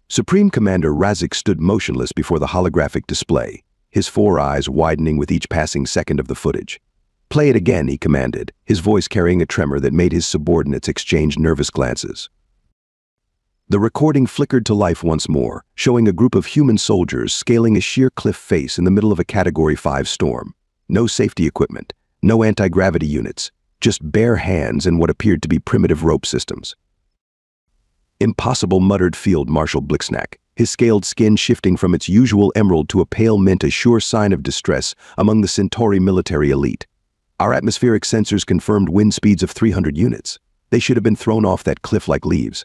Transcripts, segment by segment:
Supreme Commander Razik stood motionless before the holographic display, his four eyes widening with each passing second of the footage. "Play it again," he commanded, his voice carrying a tremor that made his subordinates exchange nervous glances. The recording flickered to life once more, showing a group of human soldiers scaling a sheer cliff face in the middle of a Category 5 storm. No safety equipment, no anti-gravity units, just bare hands and what appeared to be primitive rope systems. "Impossible," muttered Field Marshal Blixnack, his scaled skin shifting from its usual emerald to a pale mint, a sure sign of distress among the Centauri military elite. "Our atmospheric sensors confirmed wind speeds of 300 units. They should have been thrown off that cliff like leaves."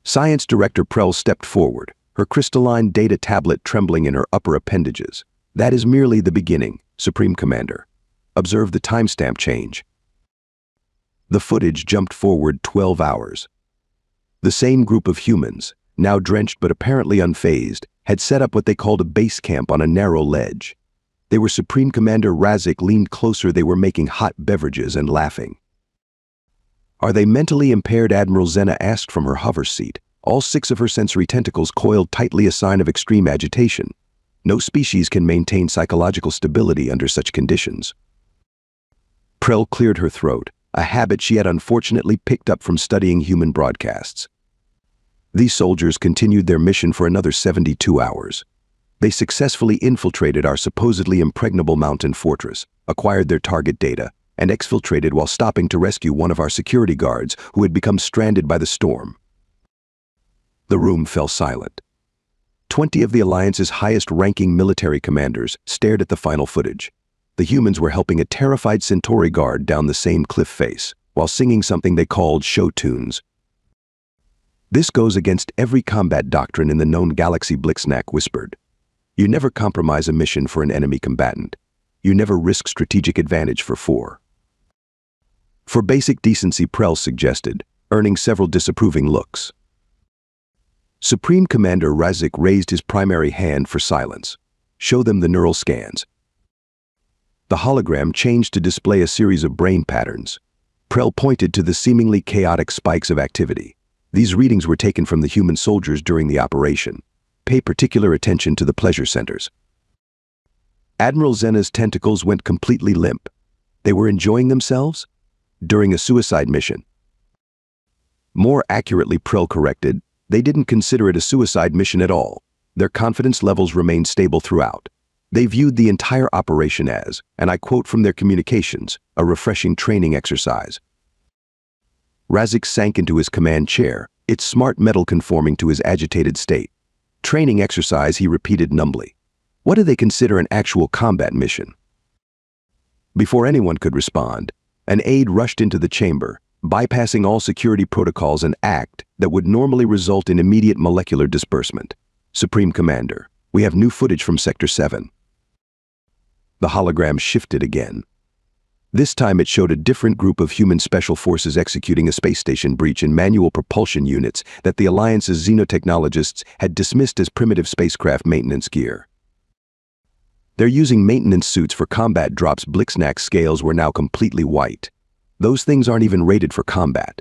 Science Director Prell stepped forward, her crystalline data tablet trembling in her upper appendages. "That is merely the beginning, Supreme Commander. Observe the timestamp change." The footage jumped forward 12 hours. The same group of humans, now drenched but apparently unfazed, had set up what they called a base camp on a narrow ledge. They were Supreme Commander Razik leaned closer. They were making hot beverages and laughing. "Are they mentally impaired?" Admiral Zena asked from her hover seat, all 6 of her sensory tentacles coiled tightly, a sign of extreme agitation. No species can maintain psychological stability under such conditions. Prell cleared her throat, a habit she had unfortunately picked up from studying human broadcasts. These soldiers continued their mission for another 72 hours. They successfully infiltrated our supposedly impregnable mountain fortress, acquired their target data, and exfiltrated while stopping to rescue one of our security guards who had become stranded by the storm. The room fell silent. 20 of the Alliance's highest-ranking military commanders stared at the final footage. The humans were helping a terrified Centauri guard down the same cliff face, while singing something they called show tunes. "This goes against every combat doctrine in the known galaxy," Blixnack whispered. "You never compromise a mission for an enemy combatant. You never risk strategic advantage for 4. "For basic decency," Prell suggested, earning several disapproving looks. Supreme Commander Razik raised his primary hand for silence. "Show them the neural scans." The hologram changed to display a series of brain patterns. Prell pointed to the seemingly chaotic spikes of activity. "These readings were taken from the human soldiers during the operation. Pay particular attention to the pleasure centers." Admiral Zena's tentacles went completely limp. They were enjoying themselves? During a suicide mission. More accurately, Prell corrected, they didn't consider it a suicide mission at all. Their confidence levels remained stable throughout. They viewed the entire operation as, and I quote from their communications, a refreshing training exercise. Razik sank into his command chair, its smart metal conforming to his agitated state. "Training exercise," he repeated numbly. "What do they consider an actual combat mission?" Before anyone could respond, an aide rushed into the chamber, bypassing all security protocols, an act that would normally result in immediate molecular disbursement. "Supreme Commander, we have new footage from Sector 7. The hologram shifted again. This time it showed a different group of human special forces executing a space station breach in manual propulsion units that the Alliance's xenotechnologists had dismissed as primitive spacecraft maintenance gear. "They're using maintenance suits for combat drops." Blixnack's scales were now completely white. "Those things aren't even rated for combat."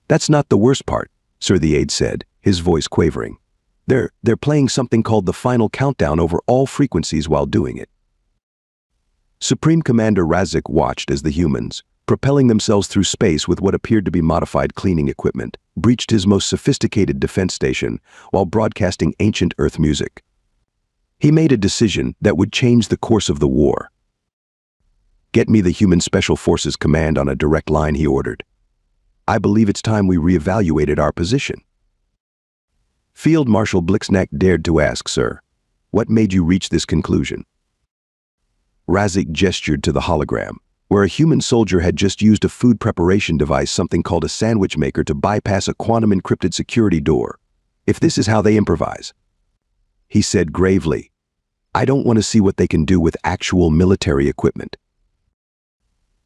"That's not the worst part, sir," the aide said, his voice quavering. They're playing something called the final countdown over all frequencies while doing it." Supreme Commander Razik watched as the humans, propelling themselves through space with what appeared to be modified cleaning equipment, breached his most sophisticated defense station while broadcasting ancient Earth music. He made a decision that would change the course of the war. "Get me the Human Special Forces Command on a direct line," he ordered. "I believe it's time we reevaluated our position." Field Marshal Blixnack dared to ask, "Sir, what made you reach this conclusion?" Razik gestured to the hologram, where a human soldier had just used a food preparation device, something called a sandwich maker, to bypass a quantum-encrypted security door. "If this is how they improvise," he said gravely, "I don't want to see what they can do with actual military equipment."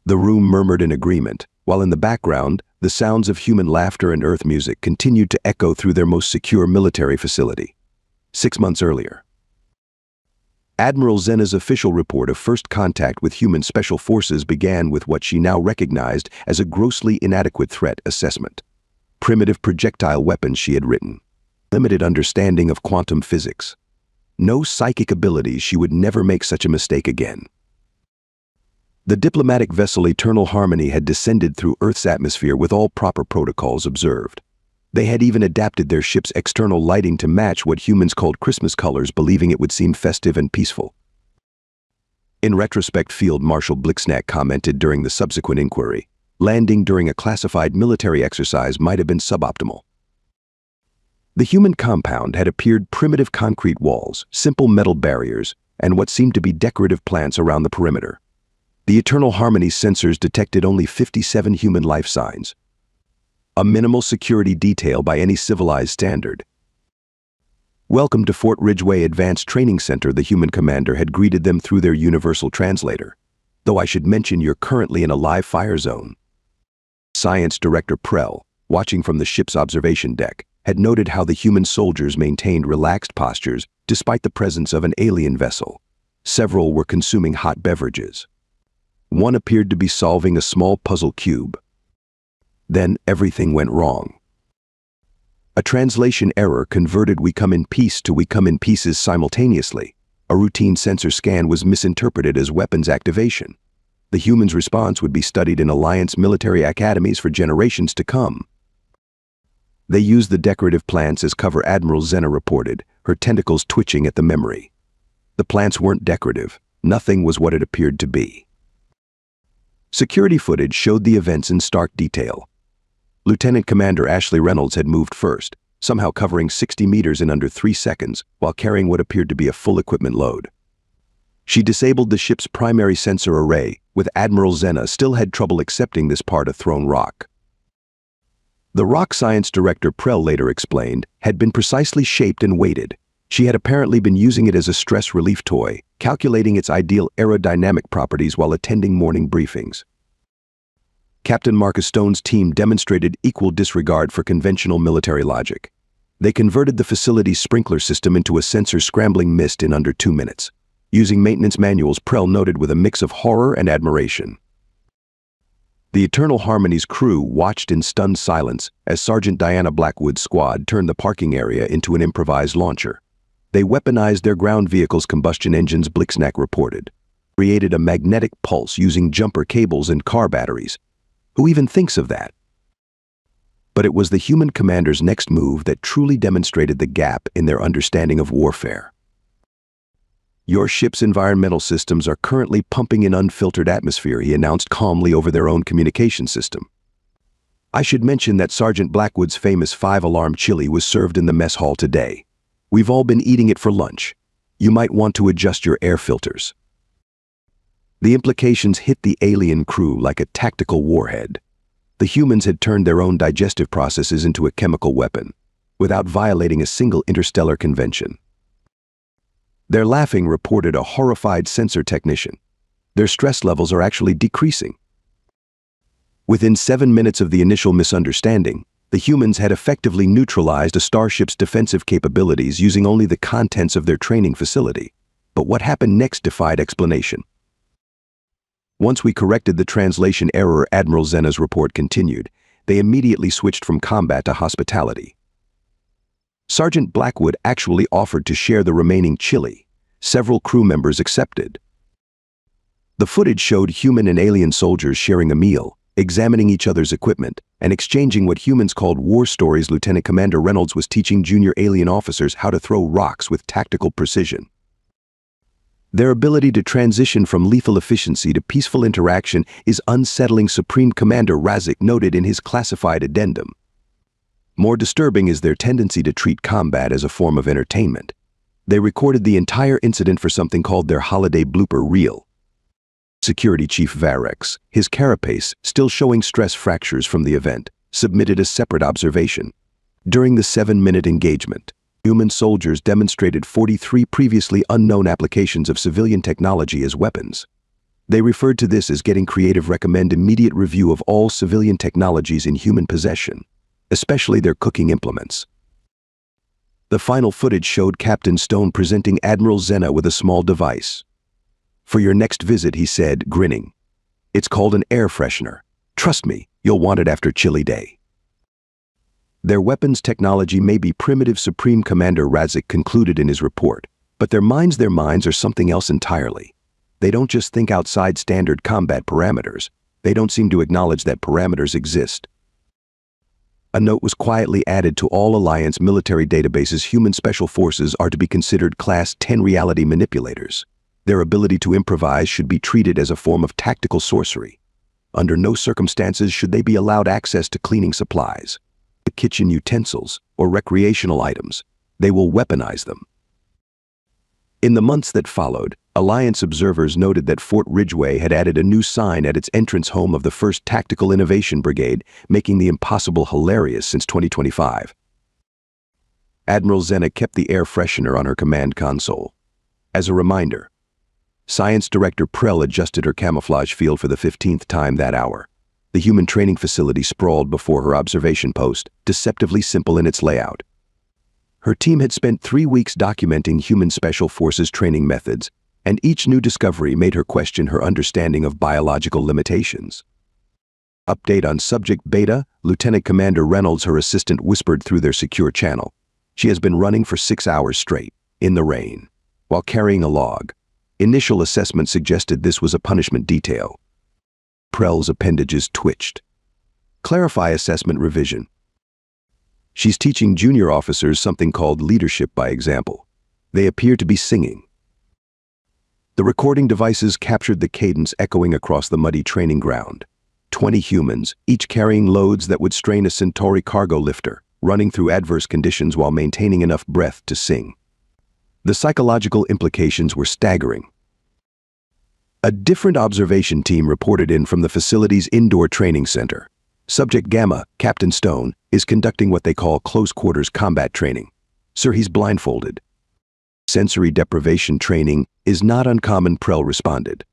The room murmured in agreement, while in the background, the sounds of human laughter and Earth music continued to echo through their most secure military facility. 6 months earlier. Admiral Zena's official report of first contact with human special forces began with what she now recognized as a grossly inadequate threat assessment. primitive projectile weapons she had written. Limited understanding of quantum physics. No psychic abilities, she would never make such a mistake again. The diplomatic vessel Eternal Harmony had descended through Earth's atmosphere with all proper protocols observed. They had even adapted their ship's external lighting to match what humans called Christmas colors, believing it would seem festive and peaceful. In retrospect, Field Marshal Blixnack commented during the subsequent inquiry, landing during a classified military exercise might have been suboptimal. The human compound had appeared primitive concrete walls, simple metal barriers, and what seemed to be decorative plants around the perimeter. The Eternal Harmony sensors detected only 57 human life signs. A minimal security detail by any civilized standard. Welcome to Fort Ridgeway Advanced Training Center, the human commander had greeted them through their universal translator. Though I should mention you're currently in a live fire zone. Science Director Prell, watching from the ship's observation deck, had noted how the human soldiers maintained relaxed postures despite the presence of an alien vessel. Several were consuming hot beverages. One appeared to be solving a small puzzle cube. Then everything went wrong. A translation error converted "we come in peace" to "we come in pieces" simultaneously. A routine sensor scan was misinterpreted as weapons activation. The humans' response would be studied in Alliance military academies for generations to come. They used the decorative plants as cover, Admiral Zena reported, her tentacles twitching at the memory. The plants weren't decorative. Nothing was what it appeared to be. Security footage showed the events in stark detail. Lieutenant Commander Ashley Reynolds had moved first, somehow covering 60 meters in under 3 seconds while carrying what appeared to be a full equipment load. She disabled the ship's primary sensor array, with Admiral Zena still had trouble accepting this part of thrown rock. The rock, Science Director Prell later explained, had been precisely shaped and weighted. She had apparently been using it as a stress relief toy, calculating its ideal aerodynamic properties while attending morning briefings. Captain Marcus Stone's team demonstrated equal disregard for conventional military logic. They converted the facility's sprinkler system into a sensor scrambling mist in under 2 minutes. Using maintenance manuals, Prell noted with a mix of horror and admiration. The Eternal Harmony's crew watched in stunned silence as Sergeant Diana Blackwood's squad turned the parking area into an improvised launcher. They weaponized their ground vehicle's combustion engines, Blixnack reported. Created a magnetic pulse using jumper cables and car batteries. Who even thinks of that? But it was the human commander's next move that truly demonstrated the gap in their understanding of warfare. Your ship's environmental systems are currently pumping in unfiltered atmosphere, he announced calmly over their own communication system. I should mention that Sergeant Blackwood's famous 5-alarm chili was served in the mess hall today. We've all been eating it for lunch. You might want to adjust your air filters. The implications hit the alien crew like a tactical warhead. The humans had turned their own digestive processes into a chemical weapon, without violating a single interstellar convention. Their laughing, reported a horrified sensor technician. Their stress levels are actually decreasing. Within 7 minutes of the initial misunderstanding, the humans had effectively neutralized a starship's defensive capabilities using only the contents of their training facility. But what happened next defied explanation. Once we corrected the translation error, Admiral Zena's report continued, they immediately switched from combat to hospitality. Sergeant Blackwood actually offered to share the remaining chili. Several crew members accepted. The footage showed human and alien soldiers sharing a meal, examining each other's equipment, and exchanging what humans called war stories. Lieutenant Commander Reynolds was teaching junior alien officers how to throw rocks with tactical precision. Their ability to transition from lethal efficiency to peaceful interaction is unsettling, Supreme Commander Razik noted in his classified addendum. More disturbing is their tendency to treat combat as a form of entertainment. They recorded the entire incident for something called their holiday blooper reel. Security Chief Varex, his carapace still showing stress fractures from the event, submitted a separate observation. During the 7-minute engagement, human soldiers demonstrated 43 previously unknown applications of civilian technology as weapons. They referred to this as getting creative. Recommend immediate review of all civilian technologies in human possession, especially their cooking implements. The final footage showed Captain Stone presenting Admiral Zena with a small device. For your next visit, he said, grinning. It's called an air freshener. Trust me, you'll want it after chilly day. Their weapons technology may be primitive, Supreme Commander Razik concluded in his report, but their minds are something else entirely. They don't just think outside standard combat parameters. They don't seem to acknowledge that parameters exist. A note was quietly added to all Alliance military databases. Human special forces are to be considered Class 10 reality manipulators. Their ability to improvise should be treated as a form of tactical sorcery. Under no circumstances should they be allowed access to cleaning supplies, kitchen utensils, or recreational items. They will weaponize them. In the months that followed, Alliance observers noted that Fort Ridgeway had added a new sign at its entrance, home of the 1st Tactical Innovation Brigade, making the impossible hilarious since 2025. Admiral Zena kept the air freshener on her command console. As a reminder, Science Director Prell adjusted her camouflage field for the 15th time that hour. The human training facility sprawled before her observation post, deceptively simple in its layout. Her team had spent 3 weeks documenting human special forces training methods, and each new discovery made her question her understanding of biological limitations. Update on Subject Beta, Lieutenant Commander Reynolds, her assistant, whispered through their secure channel. She has been running for 6 hours straight, in the rain, while carrying a log. Initial assessment suggested this was a punishment detail. Prell's appendages twitched. Clarify assessment revision. She's teaching junior officers something called leadership by example. They appear to be singing. The recording devices captured the cadence echoing across the muddy training ground. 20 humans, each carrying loads that would strain a Centauri cargo lifter, running through adverse conditions while maintaining enough breath to sing. The psychological implications were staggering. A different observation team reported in from the facility's indoor training center. Subject Gamma, Captain Stone, is conducting what they call close-quarters combat training. Sir, he's blindfolded. Sensory deprivation training is not uncommon, Prell responded.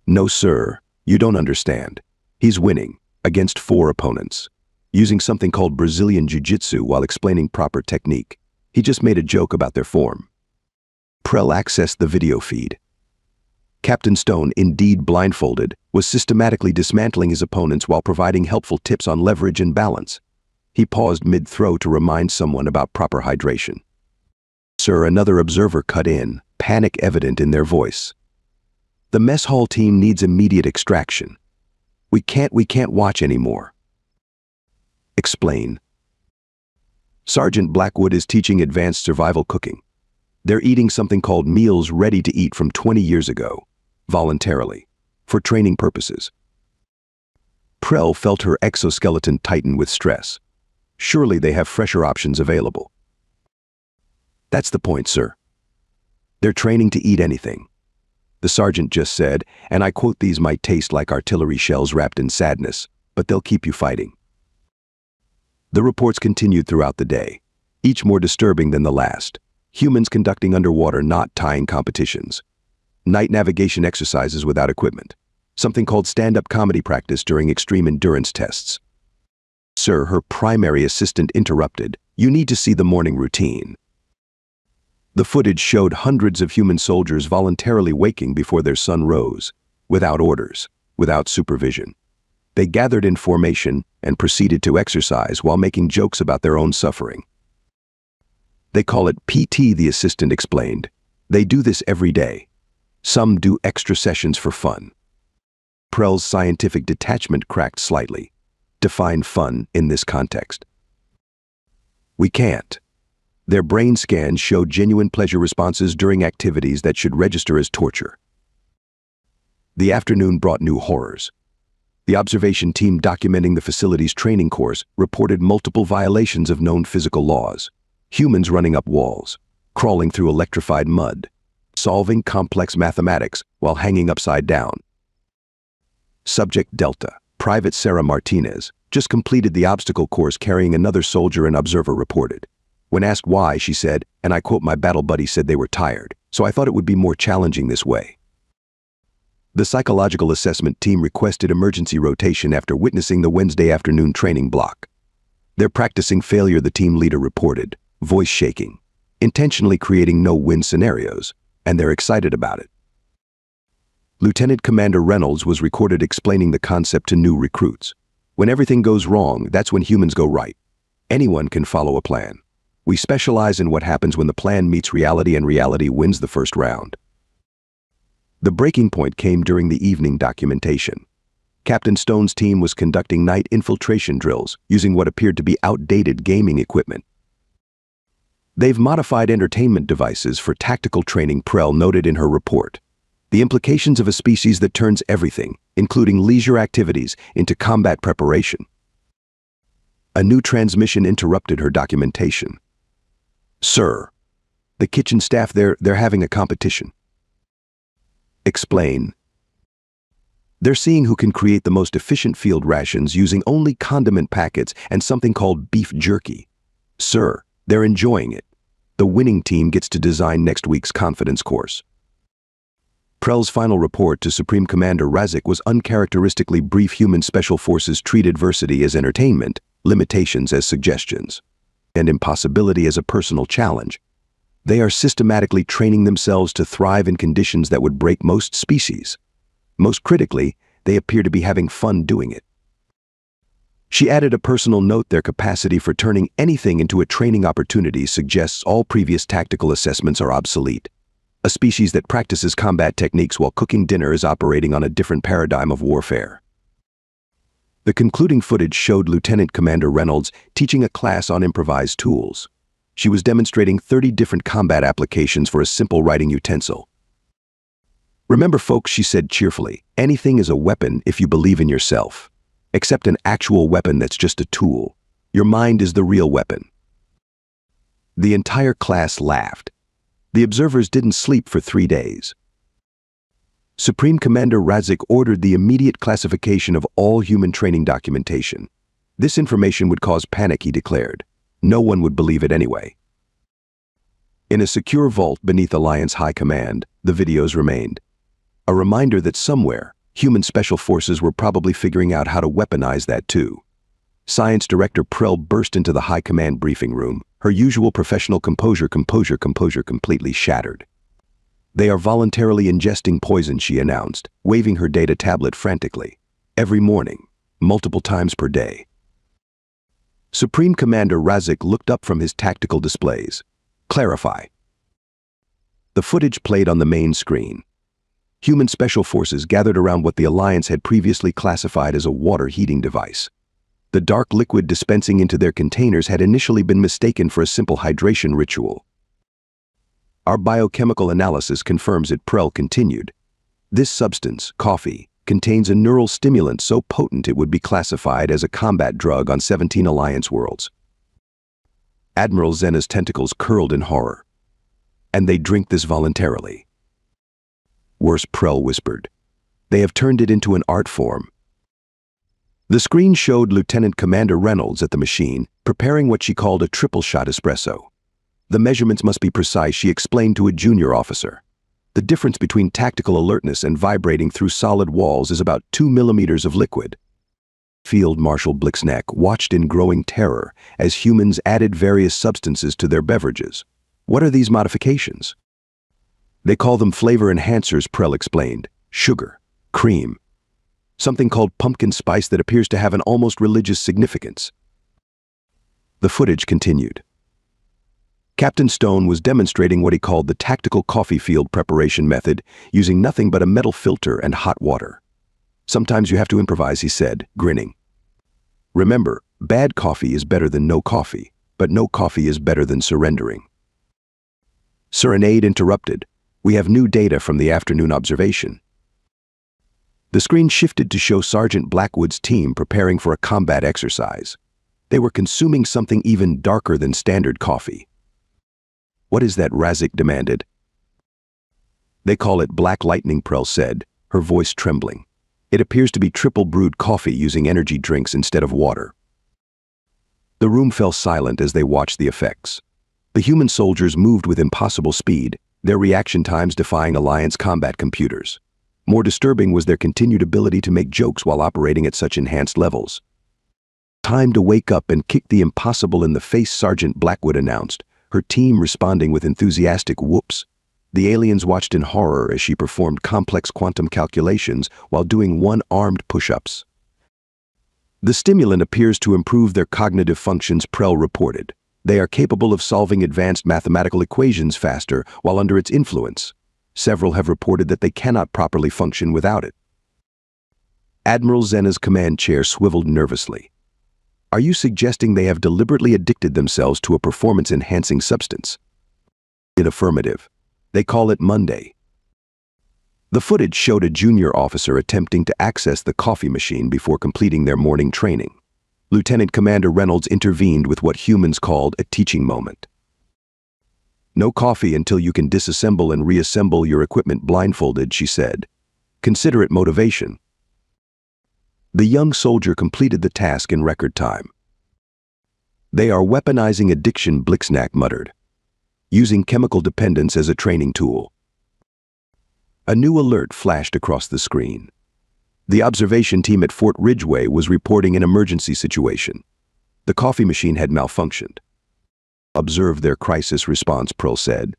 No, sir, you don't understand. He's winning, against 4 opponents, using something called Brazilian Jiu-Jitsu while explaining proper technique. He just made a joke about their form. Prell accessed the video feed. Captain Stone, indeed blindfolded, was systematically dismantling his opponents while providing helpful tips on leverage and balance. He paused mid-throw to remind someone about proper hydration. Sir, another observer cut in, panic evident in their voice. The mess hall team needs immediate extraction. We can't watch anymore. Explain. Sergeant Blackwood is teaching advanced survival cooking. They're eating something called meals ready to eat from 20 years ago, voluntarily, for training purposes. Prell felt her exoskeleton tighten with stress. Surely they have fresher options available. That's the point, sir. They're training to eat anything. The sergeant just said, and I quote, "These might taste like artillery shells wrapped in sadness, but they'll keep you fighting." The reports continued throughout the day, each more disturbing than the last. Humans conducting underwater knot tying competitions. Night navigation exercises without equipment. Something called stand-up comedy practice during extreme endurance tests. Sir, her primary assistant interrupted. You need to see the morning routine. The footage showed hundreds of human soldiers voluntarily waking before their sun rose, without orders, without supervision. They gathered in formation and proceeded to exercise while making jokes about their own suffering. They call it PT, the assistant explained. They do this every day. Some do extra sessions for fun. Prell's scientific detachment cracked slightly. Define fun in this context. We can't. Their brain scans showed genuine pleasure responses during activities that should register as torture. The afternoon brought new horrors. The observation team documenting the facility's training course reported multiple violations of known physical laws. Humans running up walls, crawling through electrified mud, solving complex mathematics while hanging upside down. Subject Delta, Private Sarah Martinez, just completed the obstacle course carrying another soldier, an observer reported. When asked why, she said, and I quote, "My battle buddy said they were tired, so I thought it would be more challenging this way." The psychological assessment team requested emergency rotation after witnessing the Wednesday afternoon training block. They're practicing failure, the team leader reported, voice shaking, intentionally creating no-win scenarios, and they're excited about it. Lieutenant Commander Reynolds was recorded explaining the concept to new recruits. When everything goes wrong, that's when humans go right. Anyone can follow a plan. We specialize in what happens when the plan meets reality and reality wins the first round. The breaking point came during the evening documentation. Captain Stone's team was conducting night infiltration drills using what appeared to be outdated gaming equipment. They've modified entertainment devices for tactical training, Prell noted in her report. The implications of a species that turns everything, including leisure activities, into combat preparation. A new transmission interrupted her documentation. Sir, the kitchen staff, they're having a competition. Explain. They're seeing who can create the most efficient field rations using only condiment packets and something called beef jerky. Sir, they're enjoying it. The winning team gets to design next week's confidence course. Prell's final report to Supreme Commander Razik was uncharacteristically brief. Human Special Forces treat adversity as entertainment, limitations as suggestions, and impossibility as a personal challenge. They are systematically training themselves to thrive in conditions that would break most species. Most critically, they appear to be having fun doing it. She added a personal note: their capacity for turning anything into a training opportunity suggests all previous tactical assessments are obsolete. A species that practices combat techniques while cooking dinner is operating on a different paradigm of warfare. The concluding footage showed Lieutenant Commander Reynolds teaching a class on improvised tools. She was demonstrating 30 different combat applications for a simple writing utensil. Remember, folks, she said cheerfully, anything is a weapon if you believe in yourself. Except an actual weapon that's just a tool. Your mind is the real weapon. The entire class laughed. The observers didn't sleep for 3 days. Supreme Commander Razik ordered the immediate classification of all human training documentation. This information would cause panic, he declared. No one would believe it anyway. In a secure vault beneath Alliance High Command, the videos remained. A reminder that somewhere, human special forces were probably figuring out how to weaponize that too. Science Director Prell burst into the High Command briefing room, her usual professional composure completely shattered. They are voluntarily ingesting poison, she announced, waving her data tablet frantically. Every morning, multiple times per day. Supreme Commander Razik looked up from his tactical displays. Clarify. The footage played on the main screen. Human special forces gathered around what the Alliance had previously classified as a water heating device. The dark liquid dispensing into their containers had initially been mistaken for a simple hydration ritual. Our biochemical analysis confirms it, Prell continued. This substance, coffee, contains a neural stimulant so potent it would be classified as a combat drug on 17 Alliance worlds. Admiral Zena's tentacles curled in horror. And they drink this voluntarily. Worse, Prell whispered. They have turned it into an art form. The screen showed Lieutenant Commander Reynolds at the machine, preparing what she called a triple-shot espresso. The measurements must be precise, she explained to a junior officer. The difference between tactical alertness and vibrating through solid walls is about 2 millimeters of liquid. Field Marshal Blixnack watched in growing terror as humans added various substances to their beverages. What are these modifications? They call them flavor enhancers, Prell explained. Sugar, cream, something called pumpkin spice that appears to have an almost religious significance. The footage continued. Captain Stone was demonstrating what he called the tactical coffee field preparation method, using nothing but a metal filter and hot water. Sometimes you have to improvise, he said, grinning. Remember, bad coffee is better than no coffee, but no coffee is better than surrendering. Serenade interrupted. We have new data from the afternoon observation. The screen shifted to show Sergeant Blackwood's team preparing for a combat exercise. They were consuming something even darker than standard coffee. What is that? Razik demanded. They call it Black Lightning, Prell said, her voice trembling. It appears to be triple brewed coffee using energy drinks instead of water. The room fell silent as they watched the effects. The human soldiers moved with impossible speed, their reaction times defying Alliance combat computers. More disturbing was their continued ability to make jokes while operating at such enhanced levels. Time to wake up and kick the impossible in the face, Sergeant Blackwood announced, her team responding with enthusiastic whoops. The aliens watched in horror as she performed complex quantum calculations while doing one-armed push-ups. The stimulant appears to improve their cognitive functions, Prell reported. They are capable of solving advanced mathematical equations faster while under its influence. Several have reported that they cannot properly function without it. Admiral Zena's command chair swiveled nervously. Are you suggesting they have deliberately addicted themselves to a performance-enhancing substance? In affirmative. They call it Monday. The footage showed a junior officer attempting to access the coffee machine before completing their morning training. Lieutenant Commander Reynolds intervened with what humans called a teaching moment. No coffee until you can disassemble and reassemble your equipment blindfolded, she said. Consider it motivation. The young soldier completed the task in record time. They are weaponizing addiction, Blixnack muttered, using chemical dependence as a training tool. A new alert flashed across the screen. The observation team at Fort Ridgeway was reporting an emergency situation. The coffee machine had malfunctioned. Observe their crisis response, Pearl said.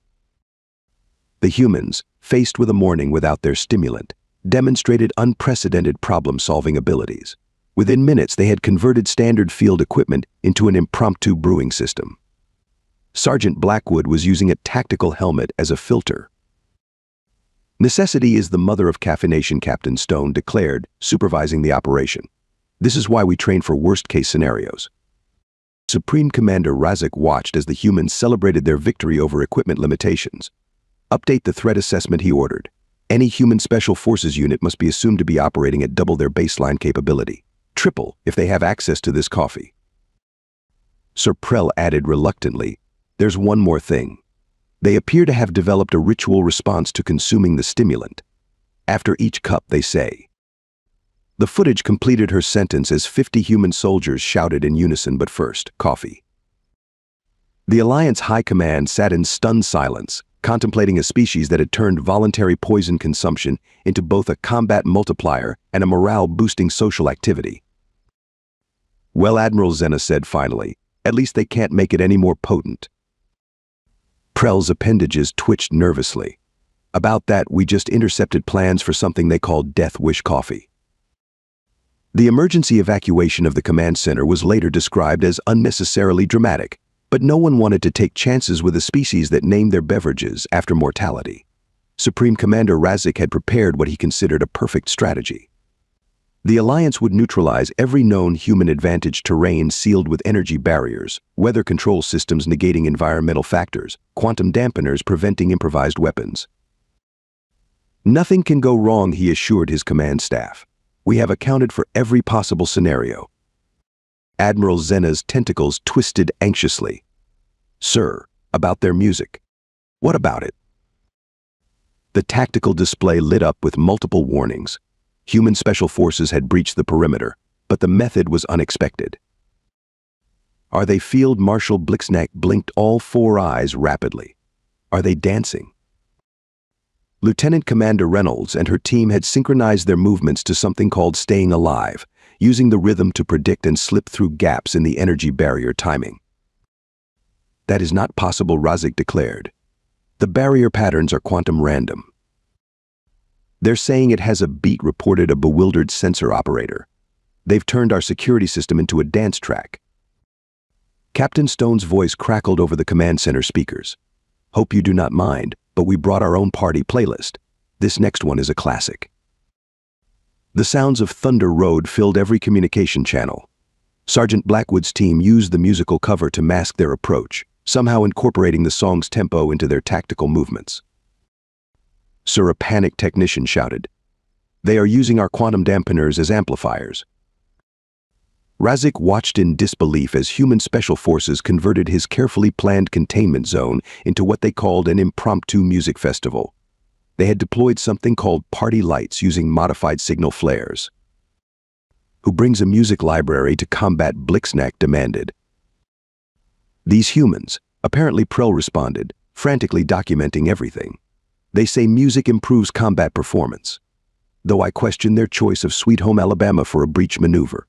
The humans, faced with a morning without their stimulant, demonstrated unprecedented problem-solving abilities. Within minutes, they had converted standard field equipment into an impromptu brewing system. Sergeant Blackwood was using a tactical helmet as a filter. Necessity is the mother of caffeination, Captain Stone declared, supervising the operation. This is why we train for worst-case scenarios. Supreme Commander Razik watched as the humans celebrated their victory over equipment limitations. Update the threat assessment, he ordered. Any human special forces unit must be assumed to be operating at double their baseline capability. Triple if they have access to this coffee. Sir Prell added reluctantly, there's one more thing. They appear to have developed a ritual response to consuming the stimulant. After each cup, they say. The footage completed her sentence as 50 human soldiers shouted in unison, but first, coffee. The Alliance High Command sat in stunned silence, contemplating a species that had turned voluntary poison consumption into both a combat multiplier and a morale-boosting social activity. Well, Admiral Zena said finally, at least they can't make it any more potent. Prell's appendages twitched nervously. About that, we just intercepted plans for something they called Death Wish Coffee. The emergency evacuation of the command center was later described as unnecessarily dramatic, but no one wanted to take chances with a species that named their beverages after mortality. Supreme Commander Razik had prepared what he considered a perfect strategy. The Alliance would neutralize every known human advantage terrain sealed with energy barriers, weather control systems negating environmental factors, quantum dampeners preventing improvised weapons. Nothing can go wrong, he assured his command staff. We have accounted for every possible scenario. Admiral Zena's tentacles twisted anxiously. Sir, about their music. What about it? The tactical display lit up with multiple warnings. Human special forces had breached the perimeter, but the method was unexpected. Are they? Field Marshal Blixnack blinked all four eyes rapidly. Are they dancing? Lieutenant Commander Reynolds and her team had synchronized their movements to something called staying alive, using the rhythm to predict and slip through gaps in the energy barrier timing. That is not possible, Razik declared. The barrier patterns are quantum random. They're saying it has a beat, reported a bewildered sensor operator. They've turned our security system into a dance track. Captain Stone's voice crackled over the command center speakers. Hope you do not mind, but we brought our own party playlist. This next one is a classic. The sounds of Thunder Road filled every communication channel. Sergeant Blackwood's team used the musical cover to mask their approach, somehow incorporating the song's tempo into their tactical movements. Sir, a panicked technician shouted. They are using our quantum dampeners as amplifiers. Razik watched in disbelief as human special forces converted his carefully planned containment zone into what they called an impromptu music festival. They had deployed something called party lights using modified signal flares. Who brings a music library to combat? Blixnack demanded. These humans, apparently Prell responded, frantically documenting everything. They say music improves combat performance, though I question their choice of Sweet Home Alabama for a breach maneuver.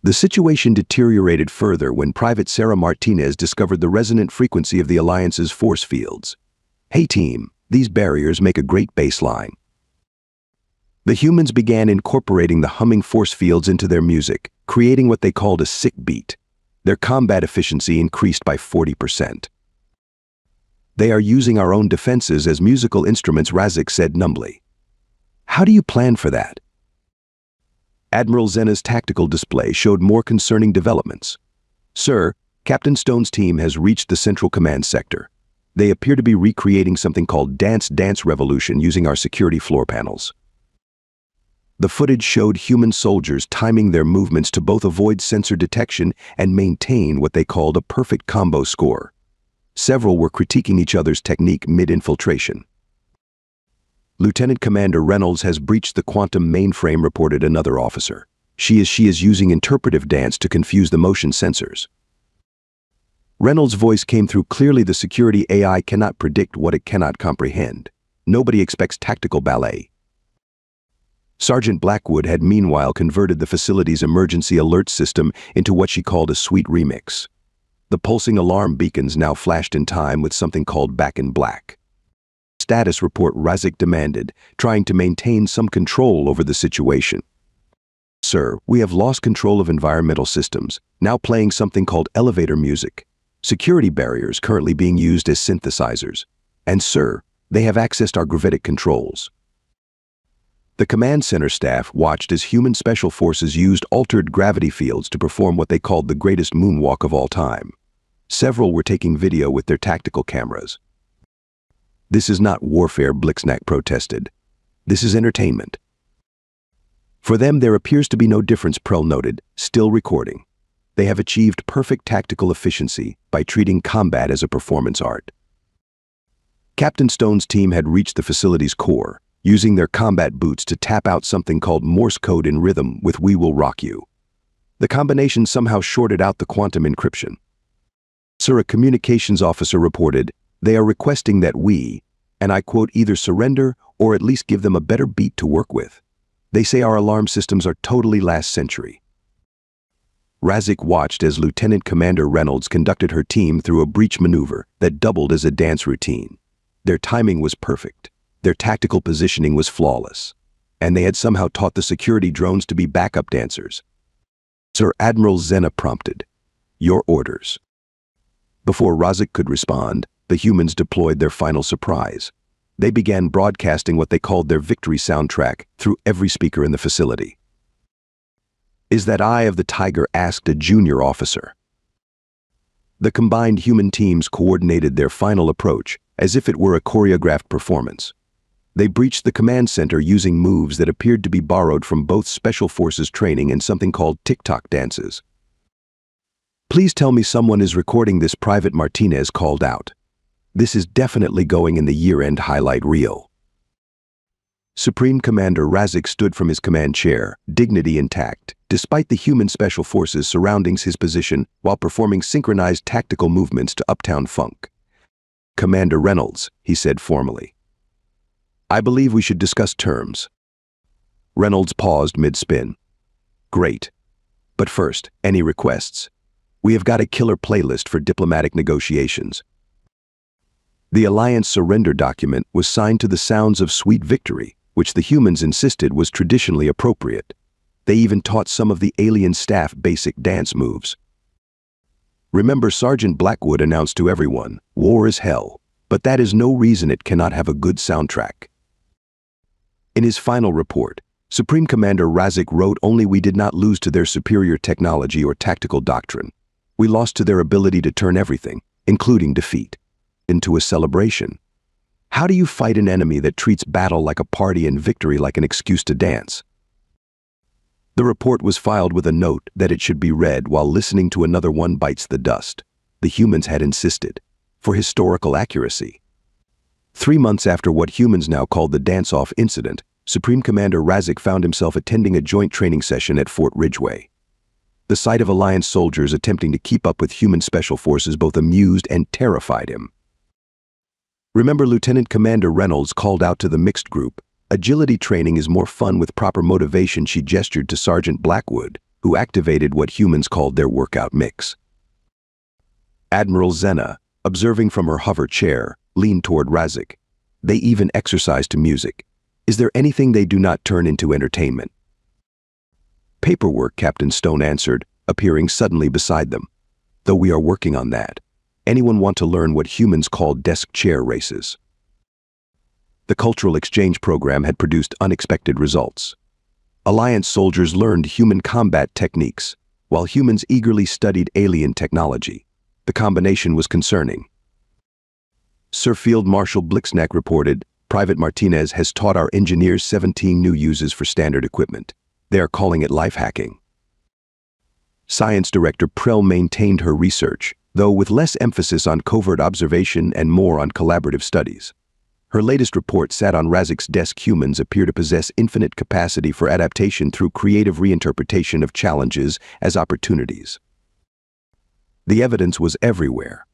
The situation deteriorated further when Private Sarah Martinez discovered the resonant frequency of the Alliance's force fields. Hey team, these barriers make a great baseline. The humans began incorporating the humming force fields into their music, creating what they called a sick beat. Their combat efficiency increased by 40%. They are using our own defenses as musical instruments, Razik said numbly. How do you plan for that? Admiral Zena's tactical display showed more concerning developments. Sir, Captain Stone's team has reached the Central Command Sector. They appear to be recreating something called Dance Revolution using our security floor panels. The footage showed human soldiers timing their movements to both avoid sensor detection and maintain what they called a perfect combo score. Several were critiquing each other's technique mid-infiltration. Lieutenant Commander Reynolds has breached the quantum mainframe, reported another officer. She is using interpretive dance to confuse the motion sensors. Reynolds' voice came through clearly. The security AI cannot predict what it cannot comprehend. Nobody expects tactical ballet. Sergeant Blackwood had meanwhile converted the facility's emergency alert system into what she called a sweet remix. The pulsing alarm beacons now flashed in time with something called back in black. Status report, Razik demanded, trying to maintain some control over the situation. Sir, we have lost control of environmental systems, now playing something called elevator music. Security barriers currently being used as synthesizers. And sir, they have accessed our gravitic controls. The command center staff watched as human special forces used altered gravity fields to perform what they called the greatest moonwalk of all time. Several were taking video with their tactical cameras. This is not warfare, Blixnack protested. This is entertainment. For them there appears to be no difference, Prell noted, still recording. They have achieved perfect tactical efficiency by treating combat as a performance art. Captain Stone's team had reached the facility's core, using their combat boots to tap out something called Morse code in rhythm with "We Will Rock You." The combination somehow shorted out the quantum encryption. Sir, a communications officer reported, they are requesting that we, and I quote, either surrender or at least give them a better beat to work with. They say our alarm systems are totally last century. Razik watched as Lieutenant Commander Reynolds conducted her team through a breach maneuver that doubled as a dance routine. Their timing was perfect. Their tactical positioning was flawless. And they had somehow taught the security drones to be backup dancers. Sir, Admiral Zena prompted, "Your orders." Before Razik could respond, the humans deployed their final surprise. They began broadcasting what they called their victory soundtrack through every speaker in the facility. "Is that Eye of the Tiger?" asked a junior officer. The combined human teams coordinated their final approach as if it were a choreographed performance. They breached the command center using moves that appeared to be borrowed from both Special Forces training and something called TikTok dances. "Please tell me someone is recording this," Private Martinez called out. "This is definitely going in the year-end highlight reel." Supreme Commander Razik stood from his command chair, dignity intact, despite the human special forces surrounding his position while performing synchronized tactical movements to Uptown Funk. "Commander Reynolds," he said formally, "I believe we should discuss terms." Reynolds paused mid-spin. "Great. But first, any requests? We have got a killer playlist for diplomatic negotiations." The Alliance surrender document was signed to the sounds of Sweet Victory, which the humans insisted was traditionally appropriate. They even taught some of the alien staff basic dance moves. Remember, Sergeant Blackwood announced to everyone, "War is hell, but that is no reason it cannot have a good soundtrack." In his final report, Supreme Commander Razik wrote, "Only we did not lose to their superior technology or tactical doctrine. We lost to their ability to turn everything, including defeat, into a celebration. How do you fight an enemy that treats battle like a party and victory like an excuse to dance?" The report was filed with a note that it should be read while listening to Another One Bites the Dust. The humans had insisted, for historical accuracy. 3 months after what humans now called the dance-off incident, Supreme Commander Razik found himself attending a joint training session at Fort Ridgeway. The sight of Alliance soldiers attempting to keep up with human special forces both amused and terrified him. Remember, Lieutenant Commander Reynolds called out to the mixed group, "Agility training is more fun with proper motivation." She gestured to Sergeant Blackwood, who activated what humans called their workout mix. Admiral Zena, observing from her hover chair, leaned toward Razik. "They even exercise to music. Is there anything they do not turn into entertainment? Paperwork, Captain Stone answered, appearing suddenly beside them. Though we are working on that. Anyone want to learn what humans call desk chair races? The cultural exchange program had produced unexpected results. Alliance soldiers learned human combat techniques, while humans eagerly studied alien technology. The combination was concerning. Sir Field Marshal Blixnack reported, Private Martinez has taught our engineers 17 new uses for standard equipment. They are calling it life hacking. Science Director Prell maintained her research, though with less emphasis on covert observation and more on collaborative studies. Her latest report sat on Razik's desk. Humans appear to possess infinite capacity for adaptation through creative reinterpretation of challenges as opportunities. The evidence was everywhere.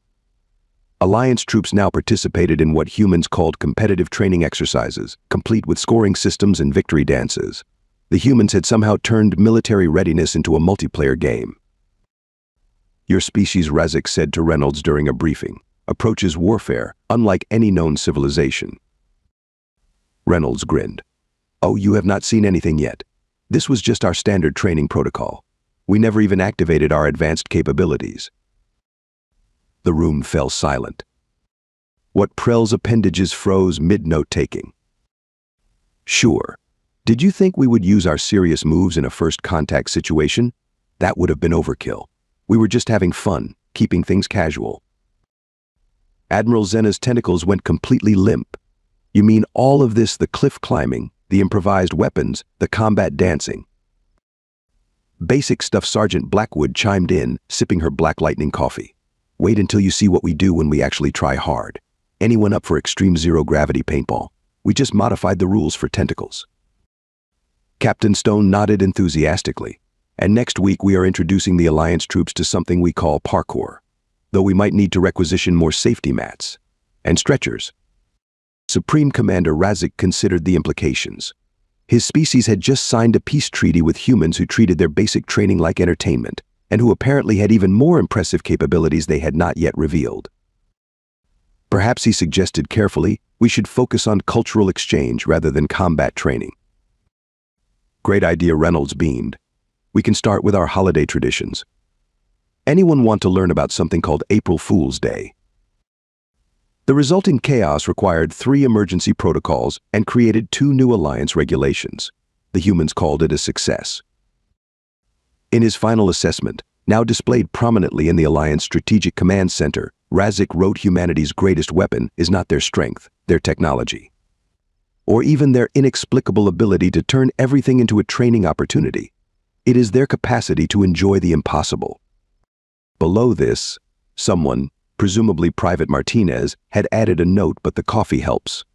Alliance troops now participated in what humans called competitive training exercises, complete with scoring systems and victory dances. The humans had somehow turned military readiness into a multiplayer game. Your species, Razik said to Reynolds during a briefing, approaches warfare unlike any known civilization. Reynolds grinned. Oh, you have not seen anything yet. This was just our standard training protocol. We never even activated our advanced capabilities. The room fell silent. What Prell's appendages froze mid-note-taking. Sure. Did you think we would use our serious moves in a first contact situation? That would have been overkill. We were just having fun, keeping things casual. Admiral Zena's tentacles went completely limp. You mean all of this, the cliff climbing, the improvised weapons, the combat dancing? Basic stuff, Sergeant Blackwood chimed in, sipping her Black Lightning coffee. Wait until you see what we do when we actually try hard. Anyone up for extreme zero-gravity paintball? We just modified the rules for tentacles. Captain Stone nodded enthusiastically. And next week we are introducing the Alliance troops to something we call parkour. Though we might need to requisition more safety mats. And stretchers. Supreme Commander Razik considered the implications. His species had just signed a peace treaty with humans who treated their basic training like entertainment, and who apparently had even more impressive capabilities they had not yet revealed. Perhaps, he suggested carefully, we should focus on cultural exchange rather than combat training. Great idea, Reynolds beamed. We can start with our holiday traditions. Anyone want to learn about something called April Fool's Day? The resulting chaos required 3 emergency protocols and created 2 new Alliance regulations. The humans called it a success. In his final assessment, now displayed prominently in the Alliance Strategic Command Center, Razik wrote humanity's greatest weapon is not their strength, their technology. Or even their inexplicable ability to turn everything into a training opportunity. It is their capacity to enjoy the impossible. Below this, someone, presumably Private Martinez, had added a note, but the coffee helps.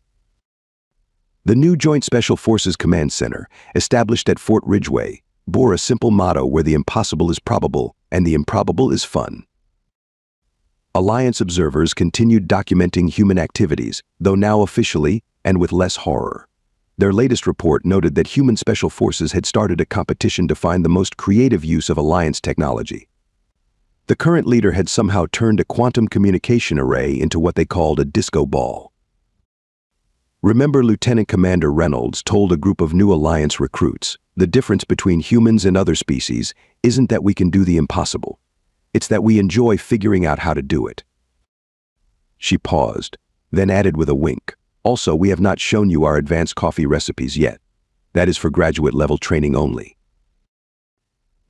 The new Joint Special Forces Command Center, established at Fort Ridgeway, bore a simple motto where the impossible is probable and the improbable is fun. Alliance observers continued documenting human activities, though now officially and with less horror. Their latest report noted that human special forces had started a competition to find the most creative use of Alliance technology. The current leader had somehow turned a quantum communication array into what they called a disco ball. Remember, Lieutenant Commander Reynolds told a group of new Alliance recruits, the difference between humans and other species isn't that we can do the impossible. It's that we enjoy figuring out how to do it. She paused, then added with a wink, also, we have not shown you our advanced coffee recipes yet. That is for graduate-level training only.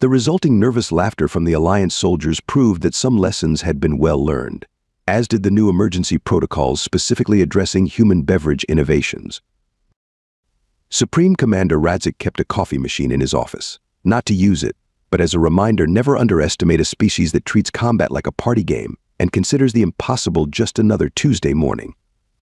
The resulting nervous laughter from the Alliance soldiers proved that some lessons had been well learned, as did the new emergency protocols specifically addressing human beverage innovations. Supreme Commander Razik kept a coffee machine in his office, not to use it, but as a reminder, never underestimate a species that treats combat like a party game and considers the impossible just another Tuesday morning.